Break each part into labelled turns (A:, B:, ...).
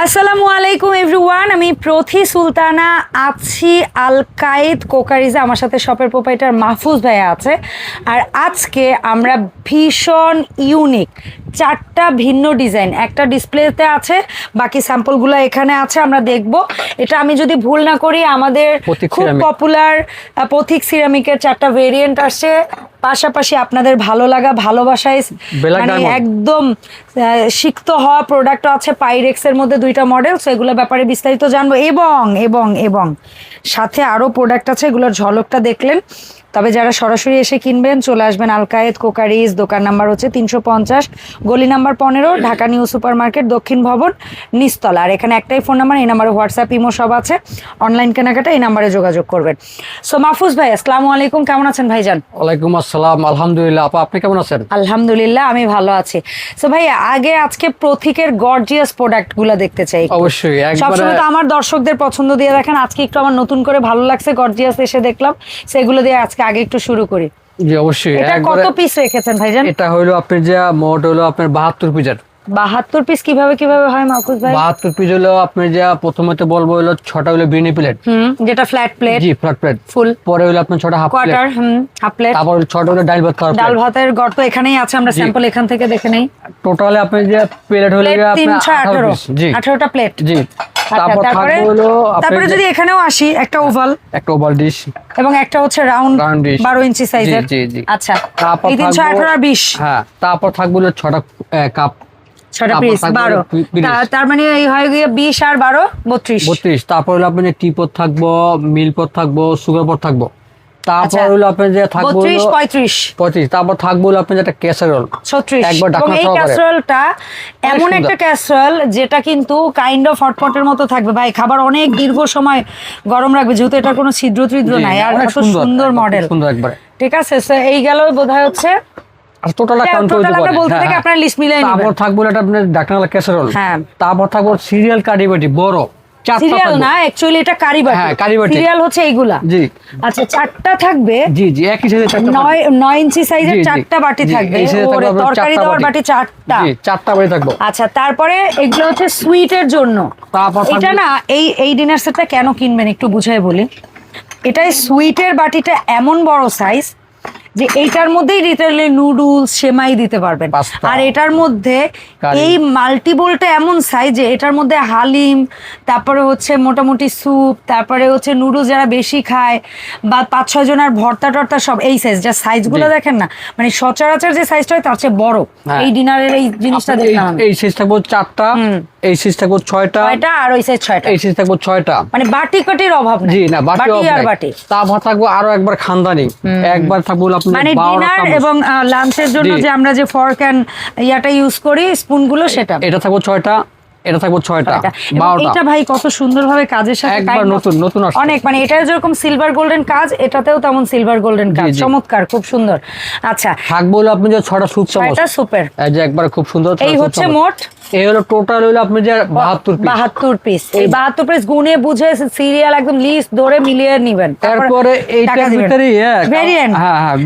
A: আসসালামু আলাইকুম এভরিওয়ান, আমি প্রথি সুলতানা আছি আল কায়েদ কোকারিজে। আমার সাথে শপের প্রোপাইটার মাহফুজ ভাইয়া আছে। আর আজকে আমরা ভীষণ ইউনিক চারটা ভিন্ন ডিজাইন, একটা ডিসপ্লেতে আছে, বাকি স্যাম্পলগুলো এখানে আছে, আমরা দেখব। এটা আমি যদি ভুল না করি আমাদের খুব পপুলার পথিক সিরামিকের চারটা ভেরিয়েন্ট আসছে, পাশাপাশি আপনাদের ভালো লাগা ভালোবাসায় মানে একদম সিক্ত হওয়া প্রোডাক্টও আছে। পাইরেক্সের মধ্যে দুইটা মডেল, সো এগুলোর ব্যাপারে বিস্তারিত জানবো এবং এবং এবং সাথে আরও প্রোডাক্ট আছে, এগুলোর ঝলকটা দেখলেন। তবে যারা সরাসরি এসে কিনবেন চলে আসবেন আল কায়েদ কোকারিজ, দোকান নাম্বার হচ্ছে 350, গলি number 15, Dhaka new super market, দক্ষিণ ভবন, নিচতলা। আর এখানে একটাই ফোন নাম্বার, এই নাম্বারে হোয়াটসঅ্যাপ ইমো সব আছে, অনলাইন কেনাকাটা এই নাম্বারে যোগাযোগ করবেন। সো মাহফুজ ভাই, আসসালামু আলাইকুম, কেমন আছেন ভাইজান?
B: ওয়ালাইকুম আসসালাম, আলহামদুলিল্লাহ। আপনি কেমন আছেন?
A: আলহামদুলিল্লাহ, আমি ভালো আছি। সো ভাই, আগে আজকে প্রথিকের গর্জিয়াস প্রোডাক্টগুলো দেখতে চাই।
B: অবশ্যই,
A: সবসময় তো আমার দর্শকদের পছন্দ দিয়ে দেখেন, আজকে একটু আমার নতুন করে ভালো লাগছে, গর্জিয়াস এসে দেখলাম, সেগুলো দিয়ে আজকে আগে একটু শুরু করি।
B: জি অবশ্যই।
A: এটা কত পিস রেখেছেন ভাইজান?
B: এটা হলো আপনার যে মোট হলো আপনার 72 পিসের।
A: 72 পিস কিভাবে হয় মাহফুজ ভাই?
B: 72 পিস হলো আপনার যে প্রথমে তো বলবো হলো 6টা হলো বিনি প্লেট,
A: যেটা ফ্ল্যাট প্লেট।
B: জি ফ্ল্যাট প্লেট।
A: ফুল
B: পরে হলো আপনার 6টা half plate,
A: quarter half plate.
B: তারপর 6টা হলো ডাল ভাতের
A: গর্ত এখানেই আছে, আমরা স্যাম্পল এখান থেকে দেখে নেই।
B: টোটালে আপনার যে প্লেট হলো আপনার
A: 318
B: পিস। জি
A: 18টা প্লেট।
B: জি।
A: তারপরে যদি এখানেও আসি, একটা ওভাল ডিশ এবং একটা হচ্ছে রাউন্ড 12 ইঞ্চি সাইজের।
B: জি জি।
A: আচ্ছা,
B: তারপর
A: 318 আর 20।
B: হ্যাঁ, তারপর থাকবে হলো 6টা কাপ,
A: 6টা পিস 12। তার মানে এই হয় গিয়ে 20 আর 12 32।
B: তারপর হলো আপনার টি পট থাকবো, মিল পট থাকবো, সুগার পট থাকবো। তারপর হলো আপনার যে থাকবো 35। তারপর থাকবো হলো আপনার যেটা ক্যাসারোল
A: 36।
B: একবার ঢাকনা
A: এই ক্যাসারোলটা এমন একটা ক্যাসারোল যেটা কিন্তু কাইন্ড অফ হটপটের মতো থাকবে ভাই, খাবার অনেক দীর্ঘ সময় গরম রাখবে, যেহেতু এটা কোনো ছিদ্র নাই। আর এত সুন্দর মডেল, সুন্দর একবারে। ঠিক আছে, এই গেল বোধহয় হচ্ছে
B: টোটাল
A: আমরা বলতে থেকে আপনার লিস্ট মিলাই নেবেন।
B: তারপর থাকবো এটা আপনার ঢাকনাওয়ালা ক্যাসারোল।
A: হ্যাঁ,
B: তারপর থাকবো সিরিয়াল কারিবাটি বড়।
A: সিরিয়াল না, অ্যাকচুয়ালি এটা কারিবাটি।
B: হ্যাঁ, কারিবাটি।
A: সিরিয়াল হচ্ছে এইগুলা।
B: জি
A: আচ্ছা, 4টা থাকবে।
B: জি জি, একই সাইজের
A: 9 ইঞ্চি সাইজের 4টা বাটি থাকবে। ওরে, তরকারি দেওয়ার বাটি 4টা।
B: জি, 4টা বাটি থাকবে।
A: আচ্ছা, তারপরে এগুলো হচ্ছে সুইটের জন্য। এটা না, এই ডিনার সেটটা কেন কিনবেন একটু বুঝাই বলি। এটাই সুইটের বাটিটা এমন বড় সাইজ যে এইটার মধ্যেই রিটেলে নুডলস সেমাই দিতে পারবেন। আর এটার মধ্যে এই মাল্টিবোলটা এমন সাইজ যে এটার মধ্যে হালিম, তারপরে হচ্ছে মোটামুটি স্যুপ, তারপরে হচ্ছে নুডলস যারা বেশি খায় বা 5-6 জনের ভর্তা টর্তা সব এই সাইজ। যা সাইজগুলো দেখেন না, মানে সচরাচর যে সাইজটা হয় তার চেয়ে বড়। এই ডিনারের এই জিনিসটা দেখলাম,
B: এই সাইজ থাকবো 4টা, এই সাইজ থাকবো 6টা,
A: আর ওই সাইজ 6টা,
B: এই সাইজ থাকবো 6টা।
A: মানে বাটি কাটির অভাব নেই।
B: জি না, বাটি আর বাটি। তারপর থাকবো আরো একবার খানদানি, একবার থাকবো
A: মানে ডিনার এবং লাঞ্চের জন্য যে আমরা যে ফর্ক এন্ড ইয়াটা ইউজ করি, স্পুনগুলো, সেটা।
B: এটা থাকবো 6টা, এটা থাকবো 6টা, 12টা।
A: এটা ভাই কত সুন্দরভাবে কাজের সাথে
B: একবার নতুন
A: অনেক, মানে এটা যেরকম সিলভার গোল্ডেন কাজ, এটাতেও তেমন সিলভার গোল্ডেন কাজ, চমৎকার, খুব সুন্দর। আচ্ছা,
B: থাকবো হলো আপনি যে 6টা স্যুপ চামচ,
A: 6টা সুপের,
B: এই যে একবার খুব সুন্দর।
A: এই হচ্ছে মোট,
B: এই হলো টোটাল হলো আপনি যে
A: 72 পিস। এই 72 পিস গুনে বুঝে সিরিয়াল একদম লিস্ট ধরে মিলিয়ে নেবেন।
B: তারপরে এইটার ভিতরে
A: ভেরিয়েন্ট,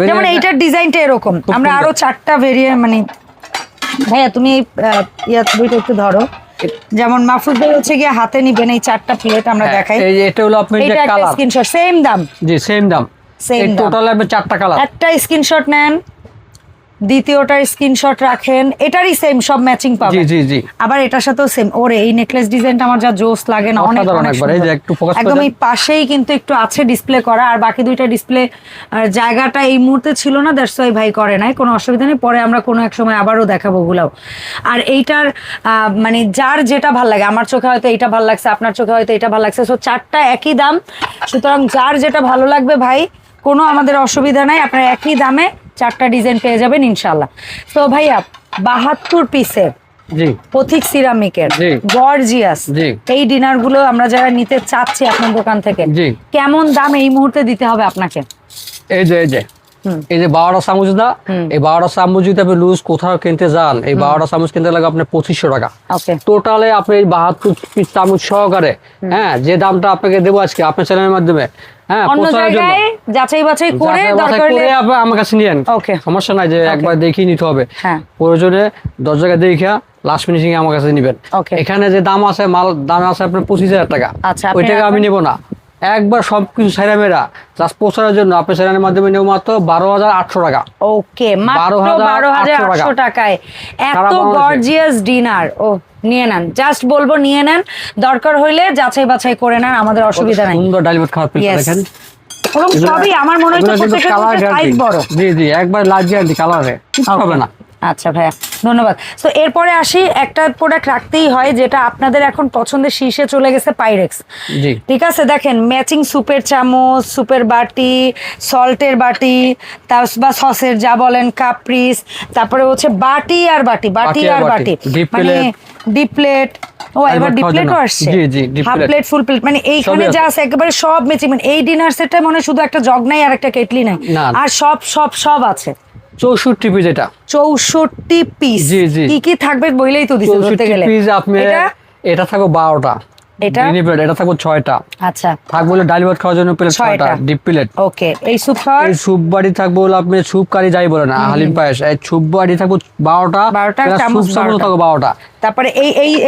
A: যেমন এইটার ডিজাইনটা এরকম। আমরা আরো 4টা ভেরিয়েন্ট, মানে ভাইয়া তুমি দুইটা একটু ধরো, যেমন মাহফুজ ভাই হচ্ছে গিয়ে হাতে নিবেন এই 4টা প্লেট আমরা দেখাই।
B: এই যে এটা হলো আপনি যে কালার,
A: স্ক্রিনশট, সেম দাম।
B: জি সেম দাম, এই টোটাল আপনি 4টা কালার।
A: একটা স্ক্রিনশট নেন, দ্বিতীয়টার স্ক্রিনশট রাখেন, এটারই সেম, সব ম্যাচিং পাবেন।
B: জি জি জি।
A: আবার এটার সাথেও সেম। ওরে, এই নেকলেস ডিজাইনটা আমার যা জোস লাগে না, অনেক অনেক সুন্দর।
B: এই যে একটু ফোকাস
A: একদম এই পাশেই কিন্তু একটু আছে ডিসপ্লে করা, আর বাকি দুইটা ডিসপ্লে জায়গাটা এই মুহূর্তে ছিল না, দ্যাটস ওয়াই ভাই করে নাই, কোনো অসুবিধা নেই, পরে আমরা কোনো এক সময় আবারও দেখাবো ওগুলাও। আর এইটার মানে যার যেটা ভাল লাগে, আমার চোখে হয়তো এইটা ভাল লাগছে, আপনার চোখে হয়তো এটা ভাল লাগছে, সো 4টা একই দাম, সুতরাং যার যেটা ভালো লাগবে ভাই কোনো আমাদের অসুবিধা নাই, আপনার একই দামে 4টা ডিজাইন পেয়ে যাবেন ইনশাল্লাহ। তো ভাইয়া 72 পিসের পথিক সিরামিকের গর্জিয়াস এই ডিনার গুলো আমরা যারা নিতে চাচ্ছি আপনার দোকান থেকে, কেমন দাম এই মুহূর্তে দিতে হবে আপনাকে?
B: এই যে 12টা চামচ না, এই 12টা চামচ যদি আপনি লুজ কোথাও কিনতে যান, এই 12টা চামচ কিনতে লাগে আপনার 2500 টাকা। টোটালে আপনি এই 72 পিস চামচ সহকারে, হ্যাঁ, যে দামটা আপনাকে দেবো আজকে আপনার চ্যানেলের মাধ্যমে, হ্যাঁ,
A: অন্য জায়গায় যাচাই বাছাই করে দরকার হলে
B: আপনি আমার কাছে নিয়েন, সমস্যা নাই, যে একবার দেখিয়ে নিতে হবে, প্রয়োজনে 10 জায়গায় দেখা লাস্ট ফিনিশিং আমার কাছে নিবেন। এখানে যে দাম আছে মাল দাম আছে আপনার 25,000 টাকা, ওই টাকা আমি নেব না, একবার সবকিছু ছেড়ে মেরা জাস্ট পৌঁছানোর জন্য আপনি চ্যানেলের মাধ্যমে নেব মাত্র 12,800 টাকা।
A: ওকে, মাত্র 12,800 টাকায় এত গর্জিয়াস ডিনার। ও নিয়ে নেন, জাস্ট বলবো নিয়ে নেন, দরকার হইলে যাচাই বাছাই করে নেন, আমাদের অসুবিধা নাই।
B: সুন্দর ডাল ভাত খাওয়ার প্লেট দেখেন,
A: এবং সবই আমার মনে হচ্ছে প্রত্যেকটা সাইজ বড়।
B: জি জি, একবার লার্জ গ্যারান্টি, কালারে কিছু হবে না।
A: আচ্ছা ভাইয়া, ধন্যবাদ। তো এরপরে আসি, একটা প্রোডাক্ট রাখতেই হয় যেটা আপনাদের এখন পছন্দের শীর্ষে চলে গেছে, পাইরেক্স। ঠিক আছে, দেখেন ম্যাচিং সুপের চামচ, সুপের বাটি, সল্টের বাটি, বা সসের যা বলেন, কাপ্রিস, তারপরে হচ্ছে বাটি আর বাটি, বাটি আর বাটি, মানে ডিপ প্লেট। ও এবার ডিপ প্লেটও আসছে, হাফ প্লেট, ফুল প্লেট, মানে এইখানে যা আছে একেবারে সব ম্যাচিং। মানে এই ডিনার সেটটা মনে শুধু একটা জগ নাই আর একটা কেটলি নাই, আর সব সব সব আছে।
B: 64 পিস, এটা
A: 64 পিস। কি কি থাকবে বইলেই তো দিতে বলতে গেলে।
B: এটা থাকবে 12টা, এটা এটা থাকবে 6টা।
A: আচ্ছা,
B: থাকবে ডাল ভাত খাওয়ার জন্য প্লেট 6টা, ডিপ প্লেট।
A: ওকে, এই স্যুপ খাওয়ার,
B: এই স্যুপ বাড়ি থাকবে হলো আপনি স্যুপ কারি যাই বলেন, হালিম পায়েস, এই স্যুপ বাড়ি থাকবে 12টা,
A: চামচ
B: থাকবে 12টা।
A: তারপরে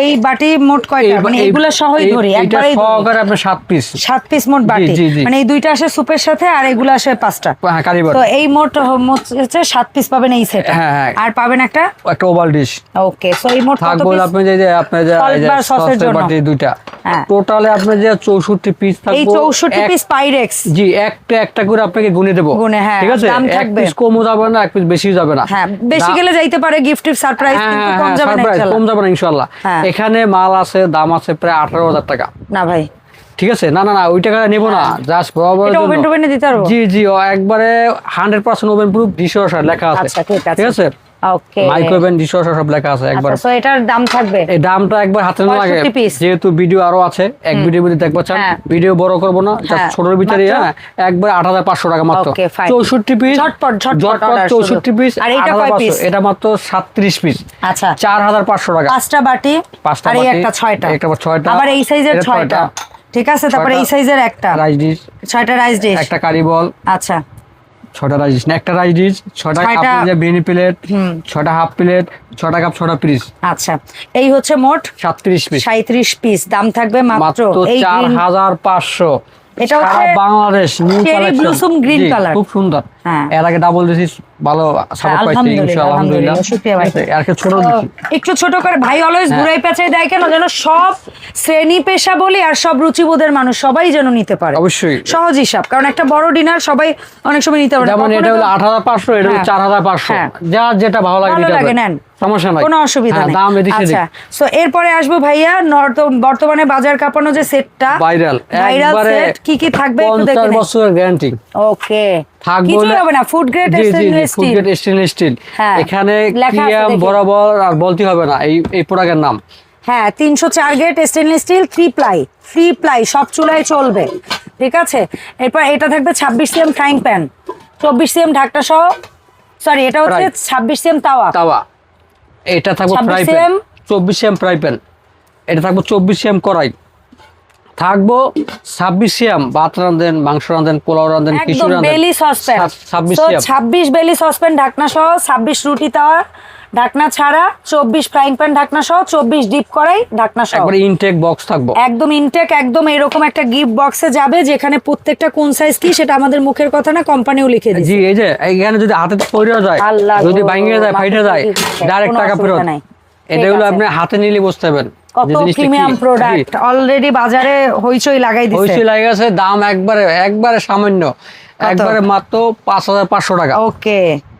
A: এই বাটি মোট কয়টা, মানে এগুলা সহই ধরি
B: একবারে সহকারে আপনি 7 পিস,
A: 7 পিস মোট বাটি, মানে এই দুইটা আসে স্যুপের সাথে আর এগুলো আসে 5টা।
B: হ্যাঁ, কারি বাটি।
A: তো এই মোট হচ্ছে 7 পিস পাবেন এই সেট।
B: হ্যাঁ,
A: আর পাবেন একটা
B: ওভাল ডিশ।
A: ওকে, সো এই মোট
B: থাকবে আপনি যে আপনার যে সসের বাটি দুইটা, টোটালে আপনার যে 64 পিস থাকবে।
A: এই 64 পিস পাইরেক্স,
B: জি, একটা করে আপনাকে গুনে দেব, ঠিক আছে? এক পিস কমও যাবে না, এক পিস বেশিও যাবে না।
A: হ্যাঁ, বেশি গেলে যাইতে পারে গিফট সারপ্রাইজ, কিন্তু কম যাবে না ইনশাআল্লাহ,
B: কম যাবে না ইনশাআল্লাহ। এখানে মাল আছে, দাম আছে প্রায় 18,000 টাকা।
A: না ভাই,
B: ঠিক আছে, না না না, ওই টাকা নেব না, জাস্ট বরাবর
A: এটা ওভেন টোভেনে দিতে পারবো।
B: জি জি, একবারে 100% ওভেন প্রুফ, ডিশওয়াশার লেখা আছে।
A: আচ্ছা, ঠিক আছে।
B: ওকে, মাইক্রোওভেন, ডিশওয়াশার সব লেখা আছে একবার।
A: আচ্ছা, সো এটার দাম থাকবে,
B: এই দামটা একবার হাতে না লাগে, যেহেতু ভিডিও আরো আছে, এক ভিডিও মধ্যে দেখবা চান, ভিডিও বড় করব না, জাস্ট ছোটর ভিতরে একবার 8,500 টাকা মাত্র। 64 পিস, ঝটপট 64 পিস।
A: আর এটা কয় পিস?
B: এটা মাত্র 37 পিস।
A: আচ্ছা,
B: 4,500 টাকা।
A: 5টা বাটি, আর এই একটা 6টা,
B: একটা 6টা,
A: আবার এই সাইজের 6টা। ঠিক আছে, তারপরে এই সাইজের একটা
B: রাইস ডিশ,
A: 6টা রাইস ডিশ,
B: একটা কারি বল।
A: আচ্ছা,
B: 6টা রাইস ডিশ, একটা রাইস ডিশ, 6টা আপনি বিরিয়ানি প্লেট, 6টা হাফ প্লেট, 6টা কাপ, 6টা পিস।
A: আচ্ছা, এই হচ্ছে মোট
B: 37 পিস।
A: 37 পিস, দাম থাকবে মাত্র
B: 4,500।
A: এটা হচ্ছে
B: Bangladesh new collection,
A: blossom green colour,
B: খুব সুন্দর। এর আগে ডাবল দিছি, ভালো সাপোর্ট পাইছি ইনশাআল্লাহ, আলহামদুলিল্লাহ।
A: শুকরিয়া ভাই।
B: আর একটা ছোট দিছি,
A: একটু ছোট করে ভাই, অলওয়েজ ঘুরাই পেঁচাই দেয় কেন যেন সব শ্রেণী পেশা বলি আর সব রুচিবোধের মানুষ সবাই যেন নিতে পারে।
B: অবশ্যই
A: সহজ হিসাব, কারণ একটা বড় ডিনার সবাই অনেক সময় নিতে পারে।
B: যেমন এটা হলো 8,500, এটা হলো 4,500, যা যেটা ভালো লাগে
A: নেন,
B: সমস্যা নাই,
A: কোনো অসুবিধা নেই।
B: দাম এদিকে সেদিকে।
A: আচ্ছা, সো এরপরে আসবো ভাইয়া, বর্তমানে বাজার কাঁপানো যে সেটটা,
B: ভাইরাল
A: সেট, কি কি থাকবে একটু দেখে
B: 50 বছরের গ্যারান্টি।
A: ওকে,
B: থাকবে,
A: কিছু হবে না, ফুড গ্রেড
B: স্টেনলেস স্টিল। এখানে কিয়াম বরাবর আর বলতে হবে না এই প্রোডাক্টের নাম।
A: হ্যাঁ, 304 গ্রেড স্টেনলেস স্টিল, 3 প্লাই, সব চুলায় চলবে। ঠিক আছে, এরপর এটা থাকবে 26 সিএম ফ্রাইং প্যান, 24 সিএম ঢাকনা সহ, সরি এটা হচ্ছে 26 সিএম তাওয়া।
B: এটা থাকবে fry pan, 24 CM fry pan. এটা থাকবে 24 সিএম কড়াই, থাকবো 26 সিএম ভাত রাঁধেন, মাংস রাঁধেন, পোলাও রাঁধেন, কিছু রাঁধেন,
A: বেলি সসপ্যান, 26 বেলি সসপ্যান ঢাকনা সহ, 26 রুটি তাওয়া ঢাকনা ছাড়া, 24 ফ্রাইং প্যান ঢাকনা সহ, 24 ডিপ কড়াই ঢাকনা সহ,
B: একবার ইনটেক বক্স থাকবে,
A: একদম ইনটেক, একদম এরকম একটা গিফট বক্সে যাবে, যেখানে প্রত্যেকটা কোন সাইজ কি সেটা আমাদের মুখের কথা না, কোম্পানিও লিখে দিয়েছে।
B: জি, এই যে এখানে যদি হাতে পড়ে যায়, যদি ভাঙে যায়, ফাইটে যায়, ডাইরেক্ট টাকা ফেরত। এটা হলো আপনি হাতে নিলে বুঝতে পারবেন
A: কত প্রিমিয়াম প্রোডাক্ট, অলরেডি বাজারে হইচই লাগাই দিয়েছে,
B: হইচই লাগা গেছে। দাম একবারে সামান্য, একবারে মাত্র 5,500 টাকা।
A: ওকে,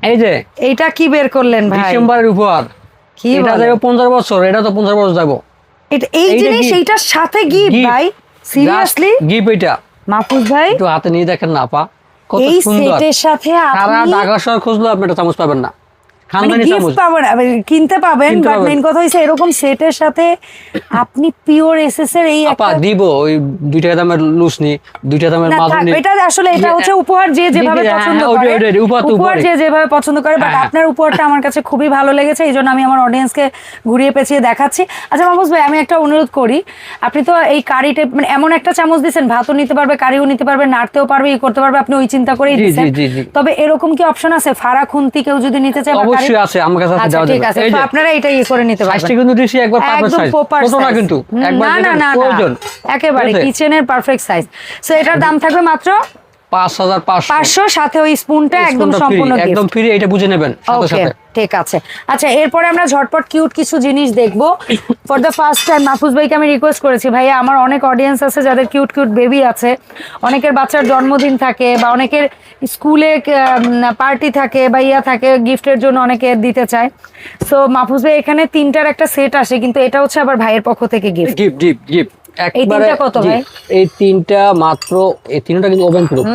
B: এই যে
A: এইটা কি বের করলেন ভাই,
B: ডিসেম্বরের উপহার, এটা যাবে 15 বছর, এটা তো 15 বছর যাবো।
A: এটা এই জিনিস, এইটার সাথে গিফট ভাই, সিরিয়াসলি
B: গিফট। এটা
A: মাহফুজ ভাই
B: একটু হাতে নিয়ে দেখেন না আপা, কত
A: এই
B: সুন্দর।
A: সেটের সাথে
B: সারা
A: আপনি
B: ঢাকা শহর খুঁজলেও আপনি একটা চামচ পাবেন না, খানদানি চামচ
A: পাবেন, কিনতে পাবেন, বাট মেইন কথা হইছে এরকম সেটের সাথে আপনি পিওর এসএস এর এই
B: আপা দিব ওই 2 টাকা দামের লুস নি, 2 টাকা দামের মাছ নি।
A: এটা আসলে এটা হচ্ছে উপহার, যে যেভাবে পছন্দ করে, উপহার যে যেভাবে পছন্দ করে, বাট আপনার উপহারটা আমার কাছে খুবই ভালো লেগেছে, এইজন্য আমি আমার অডিয়েন্সকে ঘুরিয়ে পেঁচিয়ে দেখাচ্ছি। আচ্ছা মাহফুজ ভাই, আমি একটা অনুরোধ করি, আপনি তো এই কারি টাইপ, মানে এমন একটা চামচ দিয়েছেন, ভাতও নিতে পারবে, কারিও নিতে পারবে, নাড়তেও পারবে, ই করতে পারবে, আপনি ওই চিন্তা করেই দিয়েছেন। তবে এরকম কি অপশন আছে, ফাড়া খুন্তি কেউ যদি নিতে চায়,
B: অবশ্যই আছে আমার কাছে আছে,
A: আচ্ছা
B: দেওয়া
A: ঠিক
B: যাবে।
A: আছে,
B: এই
A: তো
B: যে
A: আপনারা এটাই করে নিতে পারবেন।
B: সাইজটা কিন্তু দিছি একবার পারফেক্ট
A: একদম
B: সাইজ,
A: proper
B: ছোট না
A: size।
B: কিন্তু একবার
A: না
B: যেটা
A: না
B: প্রয়োজন।
A: একেবারে
B: ঠিক আছে?
A: কিচেনের পারফেক্ট সাইজ। সো এটার দাম থাকবে মাত্র
B: 5500।
A: 500, সাথে ওই স্পুনটা একদম
B: স্পুনটা free,
A: সম্পূর্ণ
B: একদম
A: gift।
B: ফ্রি, এটা বুঝে নেবেন সাথে
A: ওকে
B: সাথে।
A: ঠিক আছে। আচ্ছা এরপরে আমরা ঝটপট কিউট কিছু জিনিস দেখবো। For the first time Mahfuz ভাইকে আমি রিকোয়েস্ট করেছি, ভাইয়া আমার অনেক অডিয়েন্স আছে যাদের কিউট কিউট বেবি আছে, অনেকের বাচ্চার জন্মদিন থাকে বা অনেকের স্কুলে পার্টি থাকে বা ইয়া থাকে, গিফটের জন্য অনেকে দিতে চায়। সো মাহফুজ ভাই এখানে তিনটার একটা সেট আসে, কিন্তু এটা হচ্ছে আবার ভাইয়ের পক্ষ থেকে গিফট।
B: গিফট গিফট গিফট
A: এই তিনটা কত ভাই?
B: এই তিনটা মাত্র, এই তিনটা কিন্তু ওভেন প্রুফ।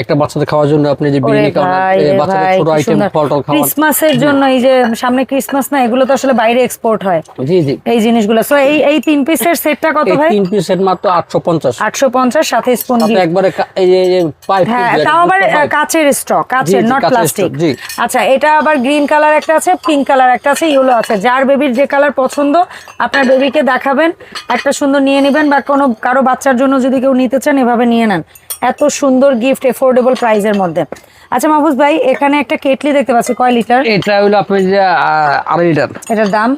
B: একটা বাচ্চাদের খাওয়ার জন্য আপনি যে বিরিয়ানি খাওয়ান, বাচ্চাদের ছোট আইটেম ফল টল খাওয়ান,
A: ক্রিসমাসের জন্য, এই যে সামনে ক্রিসমাস না, এগুলো তো আসলে বাইরে এক্সপোর্ট হয়
B: জি জি,
A: এই জিনিসগুলো। সো এই তিন পিসের সেটটা কত
B: এই
A: ভাই?
B: তিন পিস সেট মাত্র 850।
A: 850 সাথে স্পুন
B: সাথে
A: গিফট।
B: একবারে এই যে পাইপ,
A: হ্যাঁ তাও আবার কাচের স্ট্র, কাচের,
B: জি,
A: নট
B: কাচের
A: প্লাস্টিক।
B: straw, জি।
A: আচ্ছা এটা আবার গ্রিন কালার একটা আছে, পিঙ্ক কালার একটা আছে, ইয়েলো আছে। যার বেবির যে কালার পছন্দ আপনার বেবিকে দেখাবেন, একটা সুন্দর নিয়ে নেবেন, বা কোনো কারো বাচ্চার জন্য যদি কেউ নিতে চান এভাবে নিয়ে নেন। এত সুন্দর গিফট এফোর্ডেবল প্রাইসের মধ্যে। আচ্ছা মাহফুজ ভাই এখানে একটা কেটলি দেখতে পাচ্ছি, কয় লিটার?
B: এটা হলো আপনি যে 2.5 লিটার,
A: এটার দাম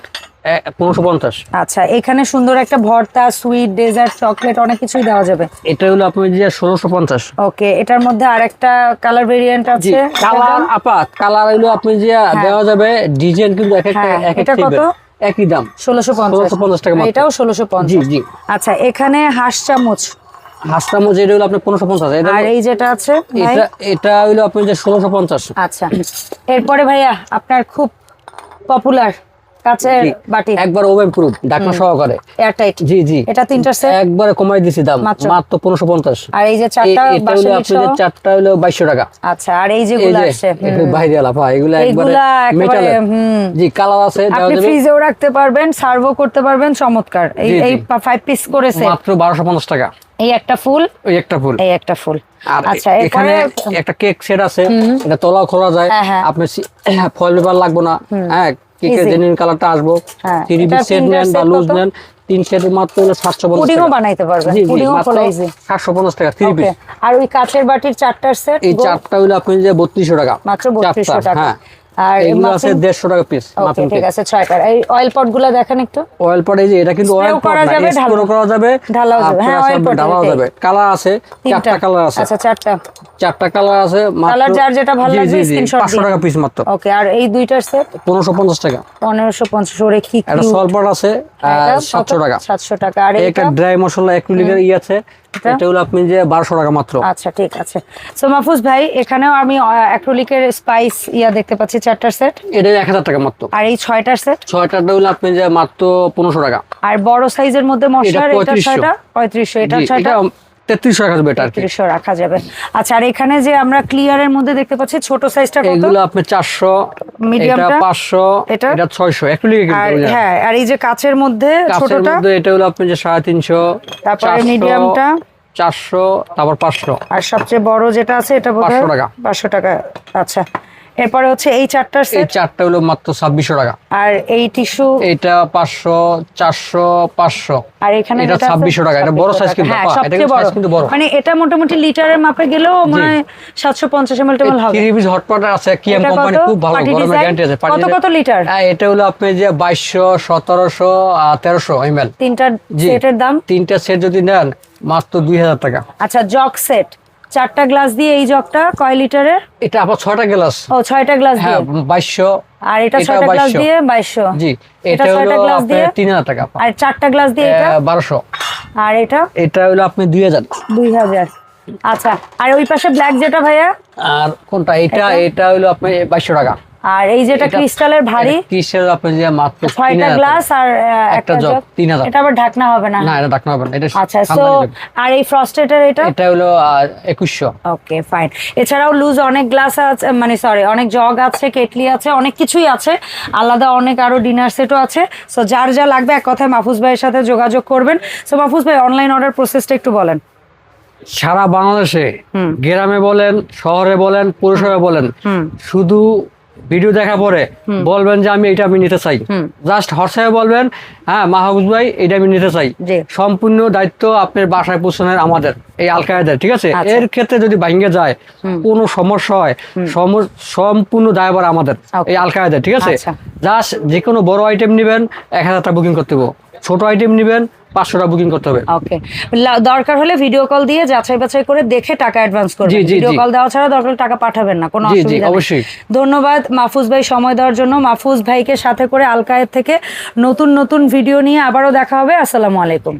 B: 1550।
A: আচ্ছা এখানে সুন্দর একটা ভর্তা, সুইট, ডেজার্ট, চকলেট অনেক কিছুই দেওয়া যাবে।
B: এটা হলো আপনি যে 1650।
A: ওকে এটার মধ্যে আরেকটা কালার ভেরিয়েন্ট
B: জি,
A: আছে।
B: কালার আপাত কালার হলো আপনি যে দেওয়া যাবে, ডিজাইন কিন্তু এক একটা
A: হ্যাঁ,
B: এক এক
A: এটা কত?
B: টাইপের, একই দাম
A: 1650
B: টাকা মাত্র।
A: এটাও 1650।
B: জি জি।
A: আচ্ছা এখানে হাঁস চামচ,
B: হাসতামো যেটা হলো আপনি 1550। এটা
A: আর এই যেটা আছে ভাই?
B: এটা হলো আপনি যে 1650।
A: আচ্ছা এরপরে ভাইয়া আপনার খুব পপুলার কাচের
B: জি,
A: বাটি,
B: একবার ওভেন প্রুফ, ঢাকনা সহকারে,
A: এয়ারটাইট।
B: জি জি,
A: এটা তিনটার সেট
B: একবারে কমাই দিছি দাম
A: মাত্র?
B: মাত্র 1550।
A: আর এই যে চারটা
B: এটা হলো আপনি যে চারটা হলো 2200 টাকা।
A: আচ্ছা আর এই
B: এই
A: যেগুলো
B: যে
A: আসছে
B: একটু বাইরে আলাপা, এগুলো একবারে
A: এইগুলা একেবারে
B: মেটালের, জি কালার আছে, দেওয়া
A: আপনি
B: যাবে
A: ফ্রিজেও রাখতে পারবেন, সার্ভও করতে পারবেন, চমৎকার। এই
B: জি, জি।
A: এই 5 পিস করেছে,
B: মাত্র 1250 টাকা।
A: এই একটা ফুল,
B: ওই একটা ফুল।
A: এই একটা ফুল।
B: আর
A: আচ্ছা
B: এখানে
A: এরপরে
B: একটা কেক সেট আছে, এটা তলাও খোলা যায়,
A: হ্যাঁ, হ্যাঁ।
B: আপনি ফয়েল পেপার লাগবে না, হ্যাঁ কেকের
A: Easy।
B: জেনুইন কালারটা আসবো।
A: হ্যাঁ,
B: 3
A: এটা
B: পিস সেট
A: তিনটার
B: নেন বা
A: set
B: লুজ
A: কত?
B: নেন, 3 সেট মাত্র হলো 750
A: পুডিংও
B: টাকা।
A: বানাইতে পারবেন,
B: জি জি,
A: পুডিংও
B: মাত্র
A: খোলা ইজি।
B: 750 টাকা 3 পিস।
A: ওকে আর ওই কাচের বাটির চারটার সেট
B: এই চারটা হলো আপনি যে 3200 টাকা
A: মাত্র 3200 টাকা।
B: হ্যাঁ,
A: আর
B: এগুলো আছে 150 টাকা পিস।
A: ওকে ঠিক আছে ছয়টার। এই অয়েল পট গুলো দেখেন একটু,
B: অয়েল পট, এই যে এটা কিন্তু অয়েল
A: Spray
B: পট
A: করা
B: না,
A: যাবে,
B: স্প্রে করা যাবে,
A: ঢালাও যাবে। হ্যাঁ, oil pot
B: ঢালাও
A: এটাই।
B: যাবে। কালার আছে, চারটা কালার আছে।
A: আচ্ছা
B: চারটা কালার আছে মাত্র।
A: কালার যার যেটা ভালো
B: জি,
A: লাগবে
B: জি, জি,
A: স্ক্রিনশট
B: 500 টাকা পিস মাত্র।
A: ওকে আর এই দুইটার সেট
B: 1550 টাকা।
A: 1550 ওরে কি
B: একটা সলপট আছে 700 টাকা।
A: 700 টাকা। আর
B: একটা
A: এটা
B: ড্রাই মশলা অ্যাক্রিলিকের আছে, এটা হলো আপনি যে 1200 টাকা মাত্র।
A: আচ্ছা ঠিক আছে। সো মাহফুজ ভাই এখানেও আমি অ্যাক্রিলিকের স্পাইস দেখতে পাচ্ছি চারটার সেট,
B: এটা 1000 টাকা মাত্র।
A: আর এই ছয়টার সেট,
B: ছয়টাটা হলো আপনি যে মাত্র 1500 টাকা।
A: আর বড় সাইজের মধ্যে মশলার এটা
B: 3500
A: ছয়টা 3500, এটা
B: জি,
A: ছয়টা
B: এটা 3300 টাকা বেটার আর কি।
A: 3300 রাখা যাবে। আচ্ছা আর এখানে যে আমরা ক্লিয়ারের মধ্যে দেখতে পাচ্ছি ছোট সাইজটা কত?
B: এগুলো আপনি 400,
A: Medium
B: এটা
A: টা?
B: 500,
A: এটা?
B: এটা 600 অ্যাক্রিলিক
A: আর
B: কিন্তু।
A: হ্যাঁ আর এই যে কাচের মধ্যে
B: কাছের
A: ছোটটা,
B: মধ্যে এটা হলো আপনি যে 350,
A: তারপরে
B: 400,
A: মিডিয়ামটা,
B: 400, তারপর 500।
A: আর সবচেয়ে বড় যেটা আছে এটা বোধহয়
B: 500 টাকা।
A: 500 টাকা। আচ্ছা এরপরে হচ্ছে এই চারটার
B: এই
A: সেট,
B: চারটা হলো মাত্র 2600 টাকা।
A: আর এই টিস্যু,
B: এটা 500, 400, 500।
A: আর এখানে
B: এটা
A: যেটা আছে
B: 2600 টাকা। এটা বড়
A: 2600
B: সাইজ
A: টাকা।
B: কিন্তু,
A: হ্যাঁ
B: আপা, এটা
A: সবচেয়ে
B: কিন্তু
A: বড়,
B: size কিন্তু বড়।
A: মানে এটা মোটামুটি লিটারের মাপে গেলেও মনে হয় 750 ml টেমল হবে।
B: 3 পিস হটপট আছে, কিএম
A: এটা
B: কোম্পানি,
A: কত?
B: খুব ভালো,
A: Party
B: গরমের
A: design?
B: গ্যারান্টি আছে।
A: কত লিটার?
B: এটা হলো আপনি যে 2200, 1700, 1300 ml।
A: তিনটা
B: জি।
A: সেটের দাম?
B: তিনটা সেট যদি নেন মাত্র 2000 টাকা।
A: আচ্ছা জগ সেট, চারটা গ্লাস দিয়ে এই জগটা কয় লিটারের?
B: এটা আবার 6টা গ্লাস।
A: ও 6টা গ্লাস
B: হ্যাঁ,
A: দিয়ে,
B: 2200।
A: আর এটা 6টা গ্লাস দিয়ে 2200।
B: জি,
A: এটা
B: এটা
A: 6টা
B: হলো
A: গ্লাস
B: আপনার
A: দিয়ে
B: 3000 টাকা।
A: আর চারটা গ্লাস দিয়ে এটা
B: 1200।
A: আর এটা
B: এটা হলো আপনি 2000।
A: 2000। আচ্ছা আর ওই পাশে ব্ল্যাক যেটা ভাইয়া,
B: আর কোনটা? এটা হলো আপনি 2200 টাকা।
A: আর এই যেটা
B: এটা-
A: ক্রিস্টালের ভারী,
B: কিসের আপনি যে মাত্র
A: 6টা
B: 3000
A: গ্লাস আর
B: একটা
A: একটা
B: জগ,
A: জগ,
B: 3000।
A: এটা আবার ঢাকনা হবে না?
B: না, এটা ডাকনা হবে না, এটা
A: আচ্ছা সো
B: সামনে নেবেন।
A: আর এই ফ্রস্টেটের এটা?
B: এটা হলো 2100।
A: Okay fine. এছাড়াও লুজ অনেক গ্লাস আছে, মানে সরি অনেক জগ আছে, কেটলি আছে, অনেক কিছুই আছে, আলাদা অনেক আরো ডিনার সেটও আছে। সো যার যা লাগবে এক কথায় মাহফুজ ভাইয়ের সাথে যোগাযোগ করবেন। সো মাহফুজ ভাই অনলাইন অর্ডার প্রসেসটা একটু বলেন।
B: সারা বাংলাদেশে, গ্রামে বলেন, শহরে বলেন, পৌরসভায় বলেন, শুধু ভিডিও দেখার পরে বলবেন যে আমি এটা আমি নিতে চাই, জাস্ট হোয়াটসঅ্যাপে বলবেন হ্যাঁ মাহফুজ ভাই এটা আমি নিতে চাই, সম্পূর্ণ দায়িত্ব আপনার বাসায় পৌঁছানোর আমাদের এই আল কায়েদার, ঠিক আছে? এর ক্ষেত্রে যদি ভাঙে যায় কোনো সমস্যা হয় সম্পূর্ণ দায়ভার আমাদের এই আল কায়েদার, ঠিক আছে? জাস্ট যে কোনো বড় আইটেম নেবেন 1000 টাকা বুকিং করতে হবে, ছোট আইটেম নেবেন 500 টাকা বুকিং করতে হবে।
A: ওকে, দরকার হলে ভিডিও কল দিয়ে যাচাই বাছাই করে দেখে টাকা অ্যাডভান্স করবেন। ভিডিও কল দেওয়া ছাড়া দরকার টাকা পাঠাবেন না, কোনো অসুবিধা নেই।
B: অবশ্যই।
A: ধন্যবাদ মাহফুজ ভাই সময় দেওয়ার জন্য। মাহফুজ ভাইকে সাথে করে আল কায়েদ থেকে নতুন নতুন ভিডিও নিয়ে আবারও দেখা হবে। আসসালামু আলাইকুম।